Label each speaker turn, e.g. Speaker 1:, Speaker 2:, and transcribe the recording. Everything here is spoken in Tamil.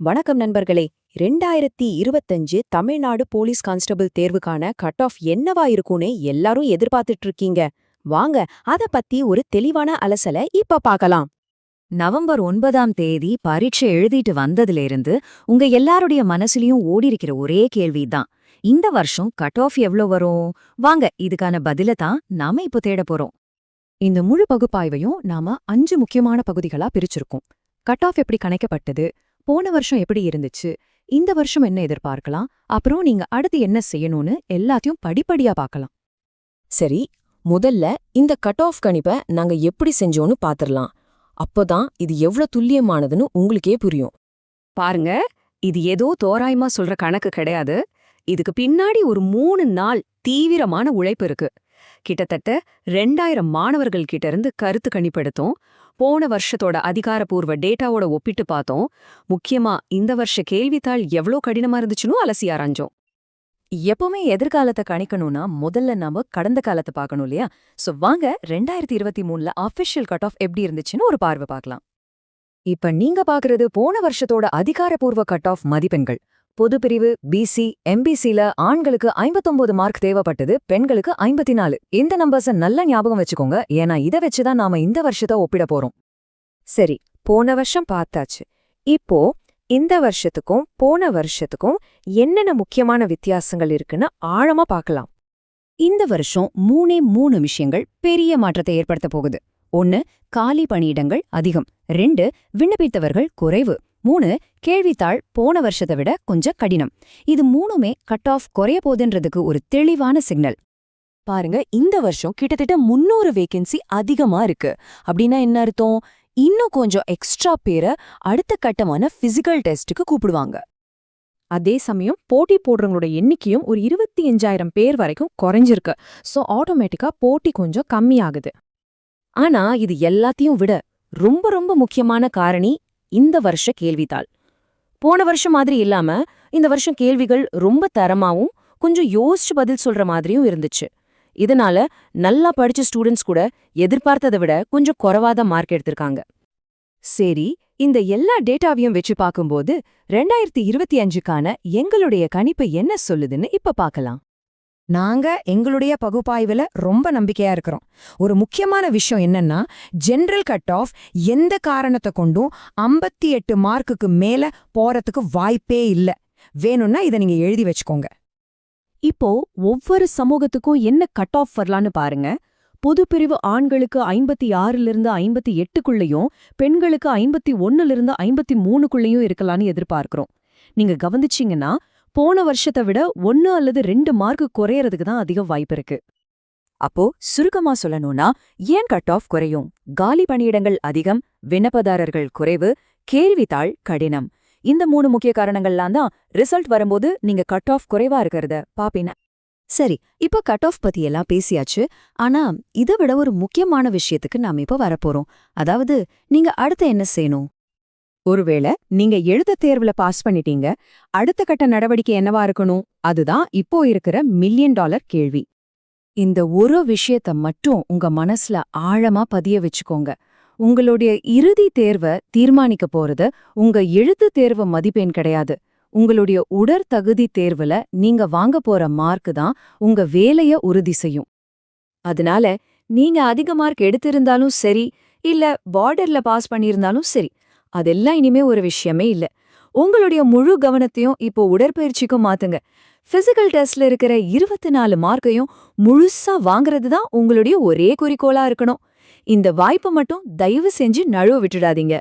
Speaker 1: வணக்கம் நண்பர்களே. 2025 தமிழ்நாடு போலீஸ் கான்ஸ்டபிள் தேர்வுக்கான கட் ஆஃப் என்னவா இருக்கும்னு எல்லாரும் எதிர்பார்த்துட்டு இருக்கீங்க. வாங்க அத பத்தி ஒரு தெளிவான அலசல இப்ப பார்க்கலாம்.
Speaker 2: நவம்பர் 9ஆம் தேதி பரீட்சை எழுதிட்டு வந்ததிலிருந்து உங்க எல்லாருடைய மனசுலயும் ஓடிருக்கிற ஒரே கேள்விதான், இந்த வருஷம் கட் ஆஃப் எவ்ளோ வரும்? வாங்க இதுக்கான பதில தான் நாம இப்போ தேட போறோம்.
Speaker 3: இந்த முழு பகுப்பாய்வையும் நாம 5 முக்கியமான பகுதிகளா பிரிச்சிருக்கோம். கட் ஆஃப் எப்படி கணக்கப்பட்டது, போன வருஷம் எப்படி இருந்துச்சு, இந்த வருஷம் என்ன எதிர்பார்க்கலாம், அப்புறம் நீங்க அடுத்து என்ன செய்யணும்னு எல்லாத்தையும் படிப்படியா பார்க்கலாம்.
Speaker 1: சரி, முதல்ல இந்த கட் ஆஃப் கணிப்பை நாங்க எப்படி செஞ்சோன்னு பாத்திரலாம். அப்போதான் இது எவ்வளவு துல்லியமானதுன்னு உங்களுக்கே புரியும்.
Speaker 2: பாருங்க, இது ஏதோ தோராயமா சொல்ற கணக்கு கிடையாது. இதுக்கு பின்னாடி ஒரு 3 நாள் தீவிரமான உழைப்பு இருக்கு. கிட்டத்தட்ட 2000 மாணவர்கள் கிட்ட இருந்து கருத்து கணிப்பெடுத்தோம். போன வருஷத்தோட அதிகாரப்பூர்வ டேட்டாவோட ஒப்பிட்டு பார்த்தோம். முக்கியமா இந்த வருஷ கேள்வித்தாள் எவ்வளோ கடினமா இருந்துச்சுன்னு அலசி ஆராய்ஞ்சோம்.
Speaker 3: எப்பவுமே எதிர்காலத்தை கணிக்கணும்னா முதல்ல நாம கடந்த காலத்தை பார்க்கணும் இல்லையா? சோ வாங்க 2023ல ஆஃபிஷியல் கட் ஆஃப் எப்படி இருந்துச்சுன்னு ஒரு பார்வை பார்க்கலாம். இப்ப நீங்க பாக்குறது போன வருஷத்தோட அதிகாரப்பூர்வ கட் ஆஃப் மதிப்பெண்கள். பொதுப்பிரிவு பிசி எம்பிசில ஆண்களுக்கு 59 மார்க் தேவைப்பட்டது, பெண்களுக்கு 54. இந்த நம்பர்ஸை நல்ல ஞாபகம் வச்சுக்கோங்க, ஏன்னா இதை வச்சுதான் நாம இந்த வருஷத்தை ஒப்பிட போறோம்.
Speaker 1: சரி, போன வருஷம் பார்த்தாச்சு. இப்போ இந்த வருஷத்துக்கும் போன வருஷத்துக்கும் என்னென்ன முக்கியமான வித்தியாசங்கள் இருக்குன்னு ஆழமா பார்க்கலாம்.
Speaker 2: இந்த வருஷம் 3 விஷயங்கள் பெரிய மாற்றத்தை ஏற்படுத்த போகுது. 1, காலி பணியிடங்கள் அதிகம். 2, விண்ணப்பித்தவர்கள் குறைவு. 3, கேள்வித்தாள் போன வருஷத்தை விட கொஞ்சம் கடினம். இது 3மே கட் ஆஃப் குறைய போதுன்றதுக்கு ஒரு தெளிவான சிக்னல்.
Speaker 3: பாருங்க, இந்த வருஷம் கிட்டத்தட்ட 300 வேகன்சி அதிகமா இருக்கு. அப்படின்னா என்ன அர்த்தம்? இன்னும் கொஞ்சம் எக்ஸ்ட்ரா பேரை அடுத்த கட்டமான பிசிக்கல் டெஸ்ட்டுக்கு கூப்பிடுவாங்க. அதே சமயம் போட்டி போடுறவங்களோட எண்ணிக்கையும் ஒரு 25,000 பேர் வரைக்கும் குறைஞ்சிருக்கு. சோ ஆட்டோமேட்டிக்கா போட்டி கொஞ்சம் கம்மியாகுது.
Speaker 1: ஆனா இது எல்லாத்தையும் விட ரொம்ப ரொம்ப முக்கியமான காரணி இந்த வருஷ கேள்வித்தாள். போன வருஷம் மாதிரி இல்லாம இந்த வருஷம் கேள்விகள் ரொம்ப தரமாவும் கொஞ்சம் யோசிச்சு பதில் சொல்ற மாதிரியும் இருந்துச்சு. இதனால நல்லா படிச்ச ஸ்டூடெண்ட்ஸ் கூட எதிர்பார்த்ததை விட கொஞ்சம் குறைவாத மார்க் எடுத்திருக்காங்க.
Speaker 3: சரி, இந்த எல்லா டேட்டாவையும் வச்சு பார்க்கும்போது 2025க்கான எங்களுடைய கணிப்பு என்ன சொல்லுதுன்னு இப்ப பார்க்கலாம். நாங்க எங்களுடைய பகுப்பாய்வுல ரொம்ப நம்பிக்கையா இருக்கிறோம். ஒரு முக்கியமான விஷயம் என்னன்னா, ஜெனரல் கட் ஆஃப் எந்த காரணத்தை கொண்டும் 58 மார்க்குக்கு மேல போறதுக்கு வாய்ப்பே இல்ல. வேணும்னா இதை நீங்க எழுதி வச்சுக்கோங்க.
Speaker 4: இப்போ ஒவ்வொரு சமூகத்துக்கும் என்ன கட் ஆஃப் வரலான்னு பாருங்க. பொதுப்பிரிவு ஆண்களுக்கு 56லிருந்து 58க்குள்ளேயும் பெண்களுக்கு 51லிருந்து 53க்குள்ளேயும் இருக்கலான்னு எதிர்பார்க்கிறோம். நீங்க கவனிச்சீங்கன்னா போன வருஷத்தை விட 1 அல்லது 2 மார்க்கு குறையறதுக்கு தான் அதிக வாய்ப்பு இருக்கு.
Speaker 3: அப்போ சுருக்கமா சொல்லணும்னா, ஏன் கட் ஆஃப் குறையும்? காலி பணியிடங்கள் அதிகம், விண்ணப்பதாரர்கள் குறைவு, கேள்வித்தாள் கடினம். இந்த 3 முக்கிய காரணங்கள்லாம் தான் ரிசல்ட் வரும்போது நீங்க கட் ஆஃப் குறைவா இருக்கிறத பாப்பீங்க.
Speaker 2: சரி, இப்போ கட் ஆஃப் பத்தி எல்லாம் பேசியாச்சு. ஆனா இதை விட ஒரு முக்கியமான விஷயத்துக்கு நாம இப்போ வரப்போறோம். அதாவது, நீங்க அடுத்து என்ன செய்யணும்?
Speaker 3: ஒருவேளை நீங்க எழுத தேர்வுல பாஸ் பண்ணிட்டீங்க, அடுத்த கட்ட நடவடிக்கை என்னவா இருக்கணும்? அதுதான் இப்போ இருக்கிற $1 மில்லியன் கேள்வி.
Speaker 1: இந்த ஒரு விஷயத்த மட்டும் உங்க மனசுல ஆழமா பதிய வச்சுக்கோங்க. உங்களுடைய இறுதி தேர்வை தீர்மானிக்க போறது உங்க எழுத்து தேர்வு மதிப்பெண் கிடையாது. உங்களுடைய உடற்தகுதி தேர்வுல நீங்க வாங்க போற மார்க்கு தான் உங்க வேலைய உறுதி செய்யும். அதனால நீங்க அதிக மார்க் எடுத்திருந்தாலும் சரி, இல்ல பார்டர்ல பாஸ் பண்ணியிருந்தாலும் சரி, அதெல்லாம் இனிமே ஒரு விஷயமே இல்ல. உங்களுடைய முழு கவனத்தையும் இப்போ உடற்பயிற்சிக்கும் மாத்துங்க. பிசிக்கல் டெஸ்ட்ல இருக்கிற 24 மார்க்கையும் முழுசா வாங்குறது தான் உங்களுடைய ஒரே குறிக்கோளா இருக்கணும். இந்த வாய்ப்பை மட்டும் தயவு செஞ்சு நழுவ விட்டுடாதீங்க.